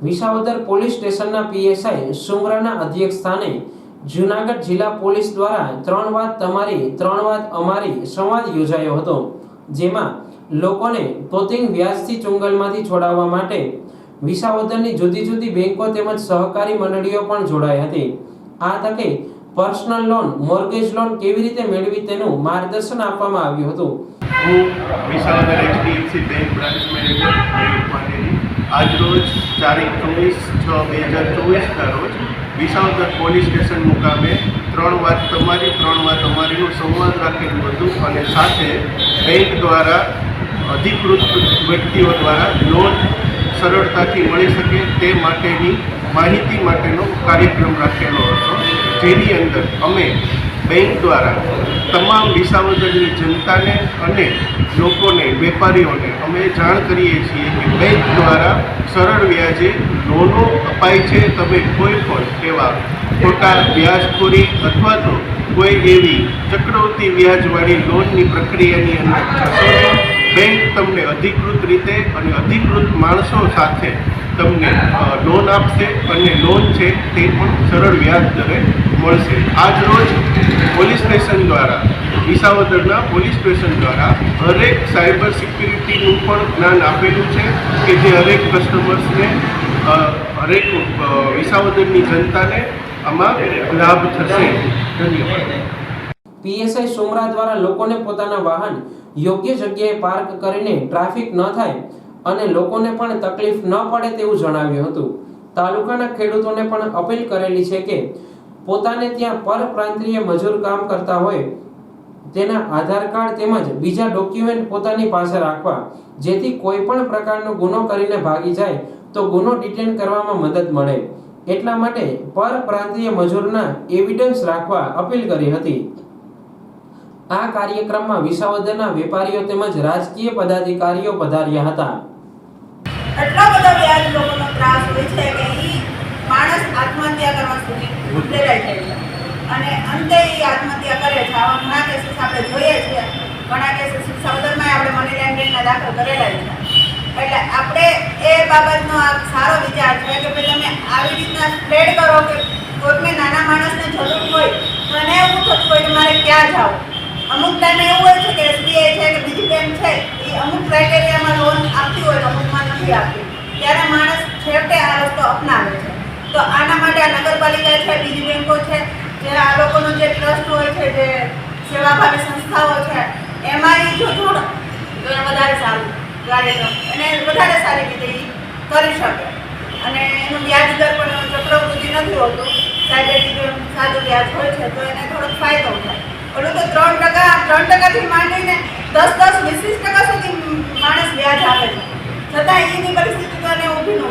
Visavadar police સ્ટેશનના PSI સુમરાના અધ્યક્ષ સ્થાને જૂનાગઢ જિલ્લા પોલીસ દ્વારા 3 વાત તમારી 3 વાત અમારી સંવાદ યોજાયો હતો, જેમાં લોકોને પોતિંગ વ્યાજથી ચુંગલમાંથી છોડાવવા માટે વિસાવદરની જુદી જુદી બેંકો તેમજ સહકારી મંડળીઓ પણ જોડાઈ હતી। આ તકે પર્સનલ લોન, મોર્ગેજ લોન કેવી રીતે મેળવી તેનું માર્ગદર્શન આપવામાં આવ્યું હતું। હું Visavadar HDFC bank branch manager Mayur પાંડેની આજ રોજ તારીખ 24/6/2024 રોજ વિસાવદર પોલીસ સ્ટેશન મુકામે 3 વાત તમારી 3 વાત અમારીનો સંવાદ રાખેલું હતું અને સાથે બેંક દ્વારા અધિકૃત વ્યક્તિઓ દ્વારા લોન સરળતાથી મળી શકે તે માટેની માહિતી માટેનો કાર્યક્રમ રાખેલો હતો, જેની અંદર અમે બેંક દ્વારા તમામ વિસાવદરની જનતાને અને લોકોને, વેપારીઓને અમે જાણ કરીએ છીએ કે બેંક દ્વારા સરળ વ્યાજે લોનો અપાય છે। તમે કોઈ પણ એવા ખોટા વ્યાજખોરી અથવા તો કોઈ એવી ચક્રવૃત્તિ વ્યાજવાળી લોનની પ્રક્રિયાની અંદર જશો નહીં। બેંક તમને અધિકૃત રીતે અને અધિકૃત માણસો સાથે તમને લોન આપશે અને લોન છે તે પણ સરળ વ્યાજ દરે મળશે। આજ રોજ પોલીસ સ્ટેશન દ્વારા, વિસાવદરના પોલીસ સ્ટેશન દ્વારા હરેક સાયબર સિક્યુરિટીનું પણ જ્ઞાન આપેલું છે કે જે હરેક કસ્ટમર્સને, હરેક વિસાવદરની જનતાને આમાં લાભ થશે। ધન્યવાદ। પીએસઆઈ સુમરા દ્વારા લોકોને પોતાના વાહન યોગ્ય જગ્યાએ પાર્ક કરીને ટ્રાફિક ન થાય અને લોકોને પણ તકલીફ ન પડે તેવું જણાવ્યું હતું। તાલુકાના ખેડૂતોને પણ અપીલ કરેલી છે કે પોતાને ત્યાં પરપ્રાંતીય મજૂર કામ કરતા હોય તેના આધાર કાર્ડ તેમજ બીજા ડોક્યુમેન્ટ પોતાની પાસે રાખવા, જેથી કોઈ પણ પ્રકારનો ગુનો કરીને ભાગી જાય તો ગુનો ડિટેન કરવામાં મદદ મળે, એટલા માટે પરપ્રાંતીય મજૂરના એવિડન્સ રાખવા અપીલ કરી હતી। આ કાર્યક્રમમાં વિસાવદરના વેપારીઓ તેમજ રાજકીય પદાધિકારીઓ પધાર્યા હતા। એટલો બધો વ્યાજ લોકોનો ત્રાસ હોય છે કે ઈ માણસ આત્મહત્યા કરવા સુધી પ્રેરાઈ જાય છે અને અંતે ઈ આત્મહત્યા કરે છે। આવા ઘણા કેસીસ આપણે જોઈએ છીએ, ઘણા કેસીસ વિસાવદરમાં આપણે મની લેન્ડરિંગના દાખલ કરેલા છે। એટલે આપણે એ બાબતનો આ સારો વિચાર છે કે ભાઈ તમે આવી રીતના સ્પ્રેડ કરો કે કોઈને નાના માણસને જરૂર હોય તો એને એવું થતું હોય કે મારે ક્યાં જાવું। અમુક ટાઈમે એવું હોય છે કે એસબીઆઈ છે કે બીજી બેંક છે એ અમુક ક્રાઇટેરિયામાં લોન આપતી હોય તો અમુકમાં નથી આપતી, ત્યારે માણસ છેવટે આ રસ્તો અપનાવે છે। તો આના માટે આ નગરપાલિકા છે, બીજી બેંકો છે, જે આ લોકોનો જે ટ્રસ્ટ હોય છે, જે સેવાભાવી સંસ્થાઓ છે, એમાં એ જો જોડો તો વધારે સારું કાર્યક્રમ અને વધારે સારી રીતે એ કરી શકે અને એનું વ્યાજ દર પણ ચક્રવૃદ્ધિ નથી હોતું, સાદું વ્યાજ હોય છે તો એને થોડોક ફાયદો થાય। ઓલું તો 3%થી માંડીને 10-20-20% સુધી માણસ વ્યાજ આપે છે, છતાં એની પરિસ્થિતિ તો એને ઊભી ન